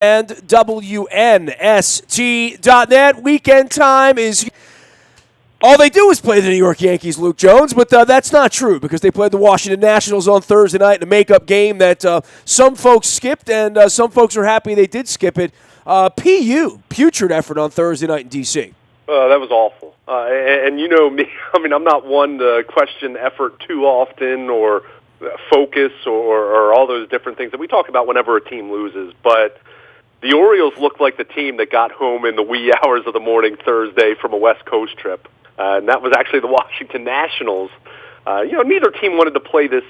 and WNST.net. Weekend time is... All they do is play the New York Yankees, Luke Jones, but that's not true because they played the Washington Nationals on Thursday night in a makeup game that some folks skipped and some folks are happy they did skip it. Putrid effort on Thursday night in D.C. That was awful. And you know me, I mean, I'm not one to question effort too often or focus or all those different things that we talk about whenever a team loses, but the Orioles looked like the team that got home in the wee hours of the morning Thursday from a West Coast trip. And that was actually the Washington Nationals. Neither team wanted to play this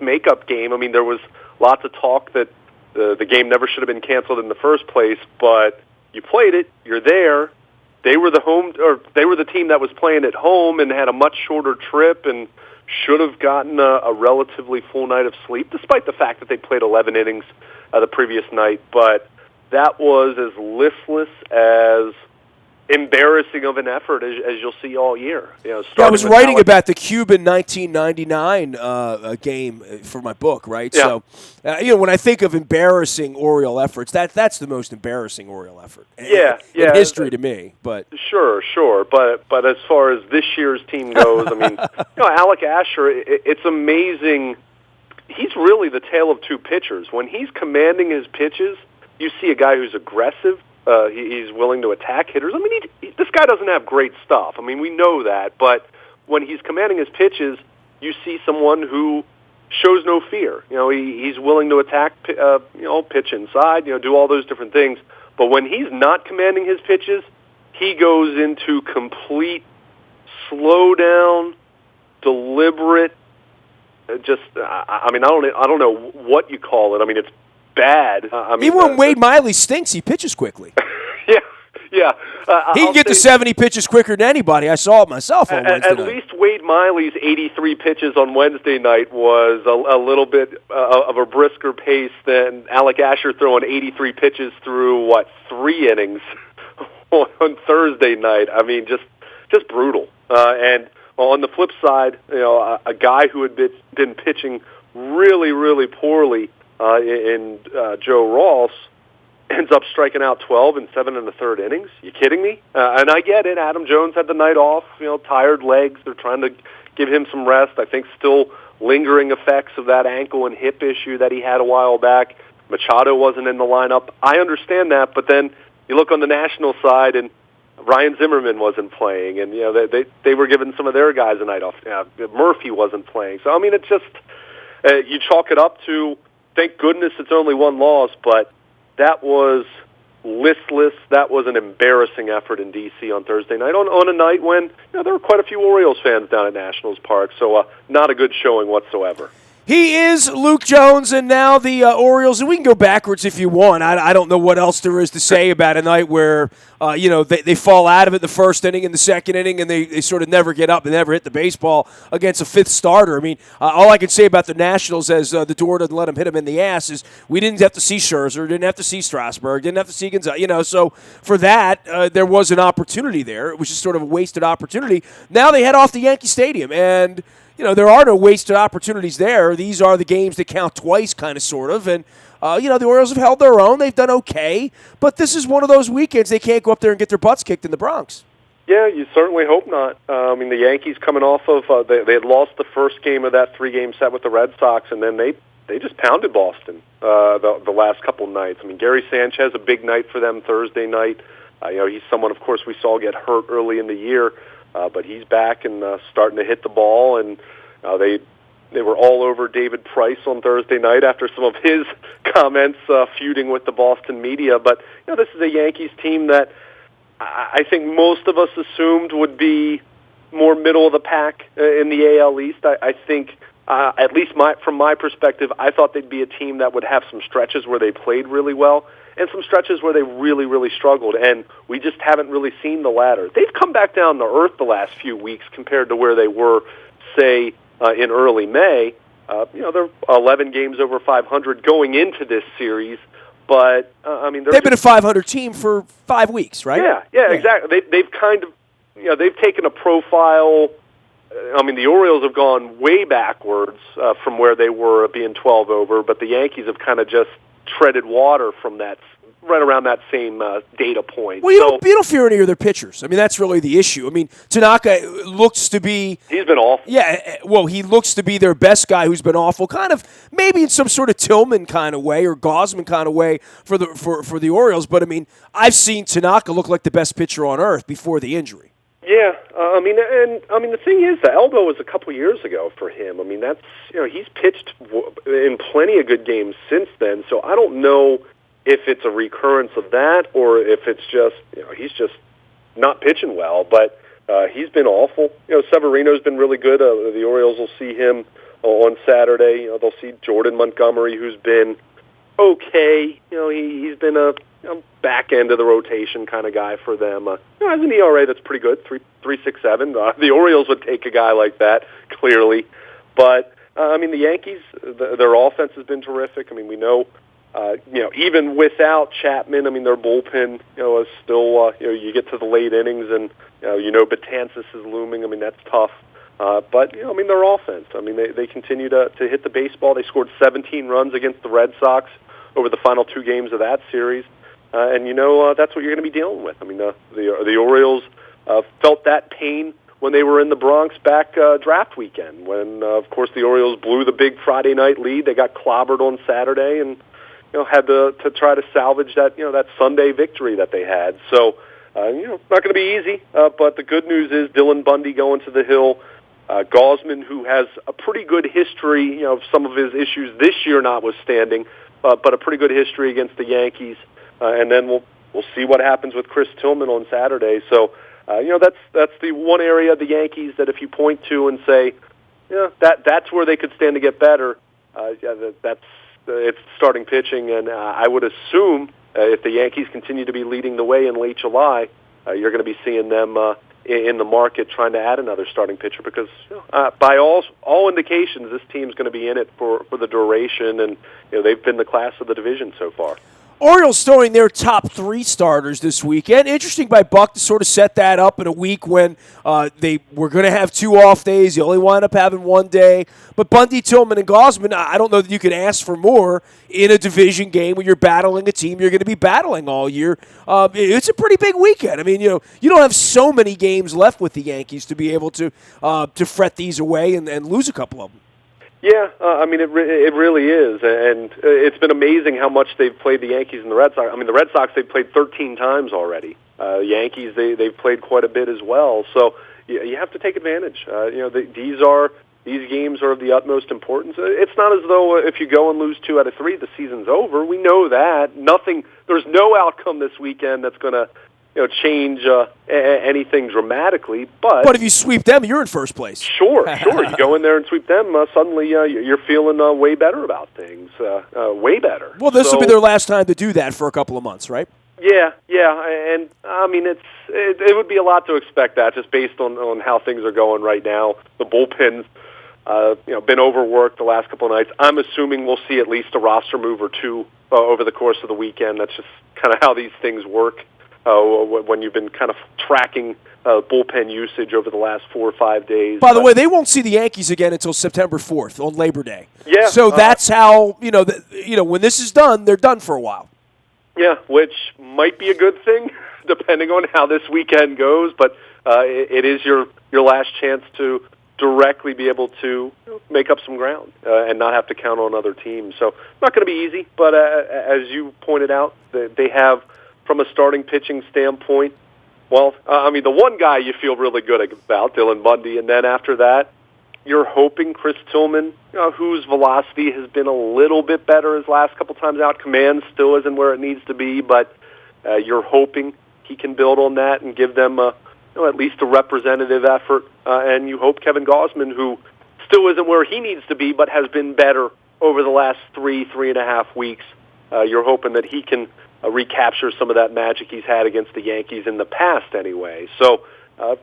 makeup game. I mean, there was lots of talk that the game never should have been canceled in the first place, but you played it, you're there. They were the team that was playing at home and had a much shorter trip and should have gotten a relatively full night of sleep, despite the fact that they played 11 innings the previous night. But that was as listless, as embarrassing of an effort as you'll see all year. I was writing about the Cuban 1999 game for my book, right? Yeah. So, when I think of embarrassing Oriole efforts, that's the most embarrassing Oriole effort in history to me. But sure. But as far as this year's team goes, I mean, Alec Asher, it's amazing. He's really the tale of two pitchers. When he's commanding his pitches, you see a guy who's aggressive. He's willing to attack hitters. I mean, this guy doesn't have great stuff. I mean, we know that. But when he's commanding his pitches, you see someone who shows no fear. He's willing to attack, pitch inside, do all those different things. But when he's not commanding his pitches, he goes into complete slow down, deliberate. I don't know what you call it. I mean, it's bad. Even when Wade Miley stinks, he pitches quickly. Yeah. He can get to 70 pitches quicker than anybody. I saw it myself on Wednesday night. At least Wade Miley's 83 pitches on Wednesday night was a little bit of a brisker pace than Alec Asher throwing 83 pitches through, 3 innings on Thursday night. I mean, just brutal. And on the flip side, a guy who had been pitching really, really poorly in Joe Ross ends up striking out 12 in 7 1/3 innings. You kidding me? And I get it. Adam Jones had the night off, tired legs. They're trying to give him some rest. I think still lingering effects of that ankle and hip issue that he had a while back. Machado wasn't in the lineup. I understand that, but then you look on the national side and Ryan Zimmerman wasn't playing, and they were giving some of their guys a night off. Murphy wasn't playing. So, I mean, it's just you chalk it up to, thank goodness it's only one loss, but that was listless. That was an embarrassing effort in D.C. on Thursday night, on a night when there were quite a few Orioles fans down at Nationals Park, so not a good showing whatsoever. He is Luke Jones, and now the Orioles, and we can go backwards if you want. I don't know what else there is to say about a night where, they fall out of it the first inning and the second inning, and they sort of never get up and never hit the baseball against a fifth starter. I mean, all I can say about the Nationals, as the door doesn't let them hit him in the ass, is we didn't have to see Scherzer, didn't have to see Strasburg, didn't have to see Gonzalez. So for that, there was an opportunity there. It was just sort of a wasted opportunity. Now they head off to Yankee Stadium, and there are no wasted opportunities there. These are the games that count twice, kind of, sort of. And, the Orioles have held their own. They've done okay. But this is one of those weekends they can't go up there and get their butts kicked in the Bronx. Yeah, you certainly hope not. The Yankees coming off of they had lost the first game of that 3-game set with the Red Sox, and then they just pounded Boston the last couple nights. I mean, Gary Sanchez, a big night for them Thursday night. He's someone, of course, we saw get hurt early in the year. But he's back and starting to hit the ball, and they were all over David Price on Thursday night after some of his comments feuding with the Boston media. But this is a Yankees team that I think most of us assumed would be more middle of the pack in the AL East. I think, at least from my perspective, I thought they'd be a team that would have some stretches where they played really well and some stretches where they really, really struggled, and we just haven't really seen the latter. They've come back down to earth the last few weeks compared to where they were, say, in early May. They're 11 games over 500 going into this series, but, they've been a 500 team for 5 weeks, right? Yeah, exactly. They've kind of, they've taken a profile. The Orioles have gone way backwards from where they were being 12 over, but the Yankees have kind of just treaded water from that right around that same data point. Well, you don't fear any of their pitchers. I mean, that's really the issue. I mean, Tanaka looks to be... He's been awful. Yeah, well, he looks to be their best guy who's been awful, kind of maybe in some sort of Tillman kind of way or Gausman kind of way for the Orioles. But, I mean, I've seen Tanaka look like the best pitcher on earth before the injury. Yeah, I mean, the thing is, the elbow was a couple years ago for him. I mean, that's he's pitched in plenty of good games since then. So I don't know if it's a recurrence of that or if it's just he's just not pitching well. But he's been awful. Severino's been really good. The Orioles will see him on Saturday. They'll see Jordan Montgomery, who's been okay. He's been a back end of the rotation kind of guy for them. Has an ERA that's pretty good, 3.67. The Orioles would take a guy like that clearly, but I mean the Yankees, their offense has been terrific. I mean we know, even without Chapman, I mean their bullpen, is still you get to the late innings and Betances is looming. I mean that's tough. But I mean their offense. I mean they continue to hit the baseball. They scored 17 runs against the Red Sox over the final 2 games of that series. And that's what you're going to be dealing with. I mean, the Orioles felt that pain when they were in the Bronx back draft weekend, when of course the Orioles blew the big Friday night lead. They got clobbered on Saturday, and had to try to salvage that that Sunday victory that they had. So not going to be easy. But the good news is Dylan Bundy going to the Hill. Gausman, who has a pretty good history, of some of his issues this year notwithstanding, but a pretty good history against the Yankees. And then we'll see what happens with Chris Tillman on Saturday. So, that's the one area of the Yankees that if you point to and say, that's where they could stand to get better. It's starting pitching, and I would assume if the Yankees continue to be leading the way in late July, you're going to be seeing them in the market trying to add another starting pitcher because by all indications, this team's going to be in it for the duration, and they've been the class of the division so far. Orioles throwing their top 3 starters this weekend. Interesting by Buck to sort of set that up in a week when they were going to have 2 off days. You only wind up having 1 day. But Bundy, Tillman, and Gausman, I don't know that you can ask for more in a division game when you're battling a team you're going to be battling all year. It's a pretty big weekend. I mean, you don't have so many games left with the Yankees to be able to fret these away and lose a couple of them. Yeah, I mean, it really is, and it's been amazing how much they've played the Yankees and the Red Sox. I mean, the Red Sox, they've played 13 times already. Yankees, they've played quite a bit as well, so you have to take advantage. These games are of the utmost importance. It's not as though if you go and lose 2 out of 3, the season's over. We know that. There's no outcome this weekend that's going to change anything dramatically. But if you sweep them, you're in first place. Sure. You go in there and sweep them, suddenly you're feeling way better about things, way better. Well, this will be their last time to do that for a couple of months, right? Yeah, and I mean it would be a lot to expect that just based on how things are going right now. The bullpen's been overworked the last couple of nights. I'm assuming we'll see at least a roster move or 2 over the course of the weekend. That's just kind of how these things work. When you've been kind of tracking bullpen usage over the last 4 or 5 days. By the way, they won't see the Yankees again until September 4th on Labor Day. Yeah. So that's how when this is done, they're done for a while. Yeah, which might be a good thing depending on how this weekend goes. But it is your last chance to directly be able to make up some ground and not have to count on other teams. So not going to be easy. But as you pointed out, they have. From a starting pitching standpoint, well, I mean, the one guy you feel really good about, Dylan Bundy, and then after that, you're hoping Chris Tillman, whose velocity has been a little bit better his last couple times out. Command still isn't where it needs to be, but you're hoping he can build on that and give them at least a representative effort. And you hope Kevin Gausman, who still isn't where he needs to be, but has been better over the last 3.5 weeks, you're hoping that he can recapture some of that magic he's had against the Yankees in the past anyway. So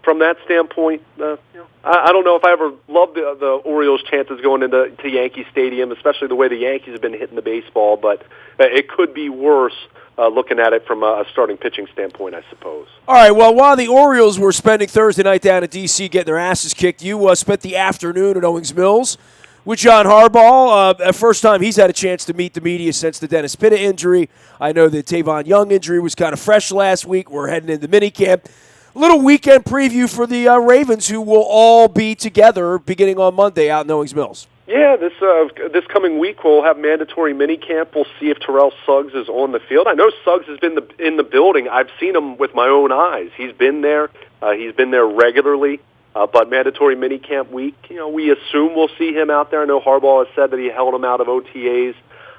from that standpoint, I don't know if I ever loved the Orioles' chances going into Yankee Stadium, especially the way the Yankees have been hitting the baseball, but it could be worse looking at it from a starting pitching standpoint, I suppose. All right, well, while the Orioles were spending Thursday night down in D.C. getting their asses kicked, you spent the afternoon at Owings Mills with John Harbaugh. First time he's had a chance to meet the media since the Dennis Pitta injury. I know the Tavon Young injury was kind of fresh last week. We're heading into minicamp. Little weekend preview for the Ravens, who will all be together beginning on Monday out in Owings Mills. Yeah, this coming week we'll have mandatory minicamp. We'll see if Terrell Suggs is on the field. I know Suggs has been in the building. I've seen him with my own eyes. He's been there. He's been there regularly. But mandatory minicamp week, we assume we'll see him out there. I know Harbaugh has said that he held him out of OTAs.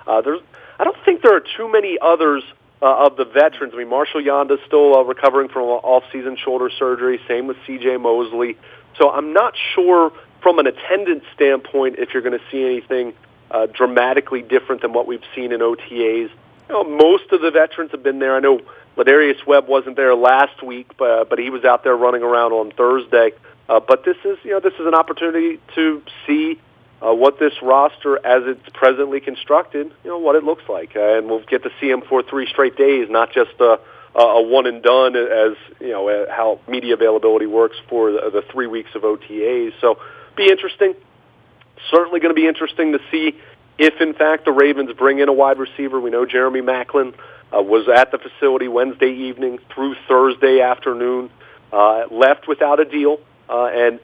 I don't think there are too many others of the veterans. I mean, Marshall Yanda's still recovering from off-season shoulder surgery. Same with C.J. Mosley. So I'm not sure from an attendance standpoint if you're going to see anything dramatically different than what we've seen in OTAs. Most of the veterans have been there. I know Ladarius Webb wasn't there last week, but he was out there running around on Thursday. But this is an opportunity to see what this roster, as it's presently constructed, what it looks like, and we'll get to see him for 3 straight days, not just a one and done, as how media availability works for the 3 weeks of OTAs. So, be interesting. Certainly going to be interesting to see if, in fact, the Ravens bring in a wide receiver. We know Jeremy Maclin was at the facility Wednesday evening through Thursday afternoon, left without a deal, and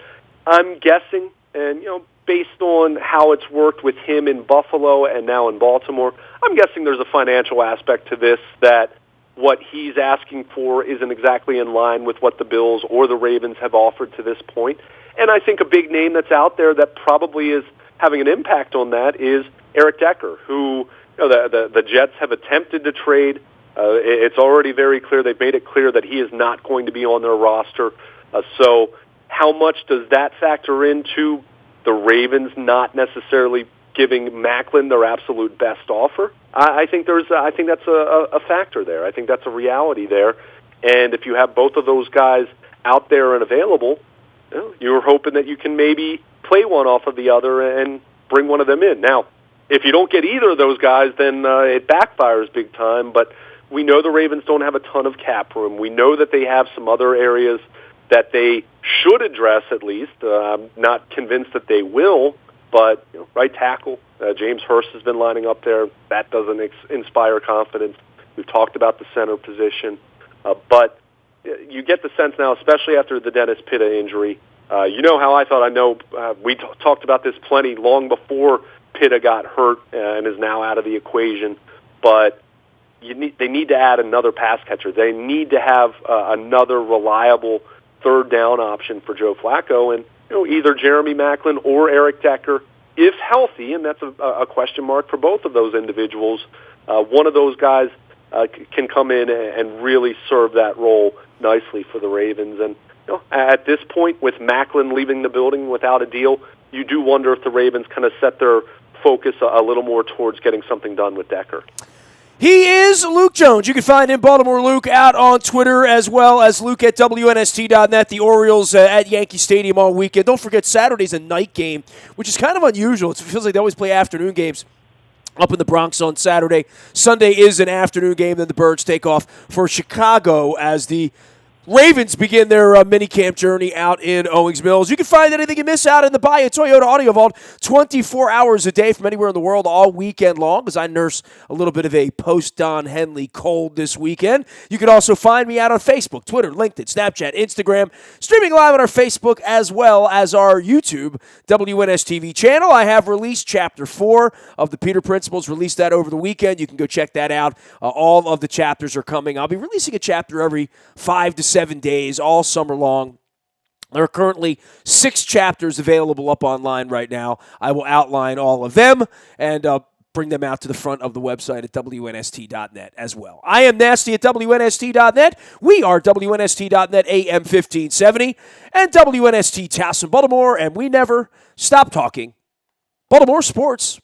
I'm guessing, and based on how it's worked with him in Buffalo and now in Baltimore, I'm guessing there's a financial aspect to this, that what he's asking for isn't exactly in line with what the Bills or the Ravens have offered to this point. And I think a big name that's out there that probably is having an impact on that is Eric Decker, who the Jets have attempted to trade. It's already very clear. They've made it clear that he is not going to be on their roster. So how much does that factor into the Ravens not necessarily giving Maclin their absolute best offer? I think that's a factor there. I think that's a reality there. And if you have both of those guys out there and available, you're hoping that you can maybe play one off of the other and bring one of them in. Now, if you don't get either of those guys, then it backfires big time. But we know the Ravens don't have a ton of cap room. We know that they have some other areas that they should address at least. I'm not convinced that they will, but right tackle, James Hurst has been lining up there. That doesn't inspire confidence. We've talked about the center position. But you get the sense now, especially after the Dennis Pitta injury, how I thought. I know we talked about this plenty long before Pitta got hurt and is now out of the equation. But they need to add another pass catcher. They need to have another reliable third down option for Joe Flacco, and either Jeremy Maclin or Eric Decker, if healthy, and that's a question mark for both of those individuals. One of those guys can come in and really serve that role nicely for the Ravens. And at this point, with Maclin leaving the building without a deal, you do wonder if the Ravens kind of set their focus a little more towards getting something done with Decker. He is Luke Jones. You can find him, Baltimore Luke, out on Twitter, as well as Luke at WNST.net. The Orioles at Yankee Stadium all weekend. Don't forget, Saturday's a night game, which is kind of unusual. It feels like they always play afternoon games up in the Bronx on Saturday. Sunday is an afternoon game. Then the Birds take off for Chicago as the Ravens begin their minicamp journey out in Owings Mills. You can find anything you miss out in the Buy a Toyota Audio Vault 24 hours a day from anywhere in the world all weekend long, as I nurse a little bit of a post-Don Henley cold this weekend. You can also find me out on Facebook, Twitter, LinkedIn, Snapchat, Instagram, streaming live on our Facebook as well as our YouTube WNSTV channel. I have released Chapter 4 of the Peter Principles, released that over the weekend. You can go check that out. All of the chapters are coming. I'll be releasing a chapter every 5 to 7 days, all summer long. There are currently 6 chapters available up online right now. I will outline all of them and bring them out to the front of the website at WNST.net as well. I am Nasty at WNST.net. We are WNST.net AM 1570 and WNST Towson, Baltimore, and we never stop talking Baltimore sports.